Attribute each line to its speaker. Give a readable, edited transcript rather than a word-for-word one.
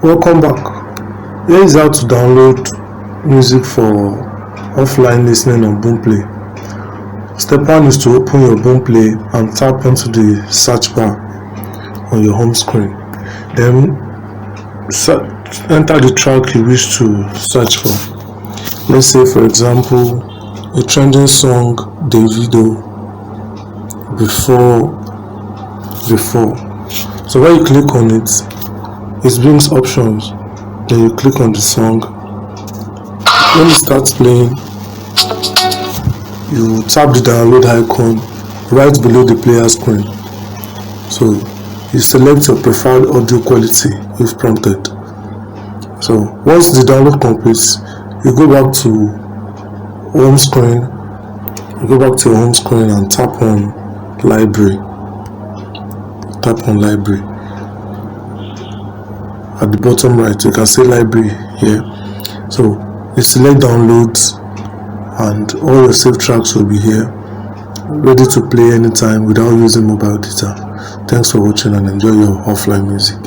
Speaker 1: Welcome back. Here is how to download music for offline listening on Boomplay. Step 1 is to open your Boomplay and tap onto the search bar on your home screen. Then enter the track you wish to search for. Let's say, for example, a trending song, Davido, before. So when you click on it, it brings options. Then you click on the song. When it starts playing, you tap the download icon right below the player screen. So you select your preferred audio quality if prompted. So once the download completes, you go back to home screen. You go back to your home screen and tap on library. At the bottom right, you can see library here. So you select downloads and all your saved tracks will be here, ready to play anytime without using mobile data. Thanks for watching and enjoy your offline music.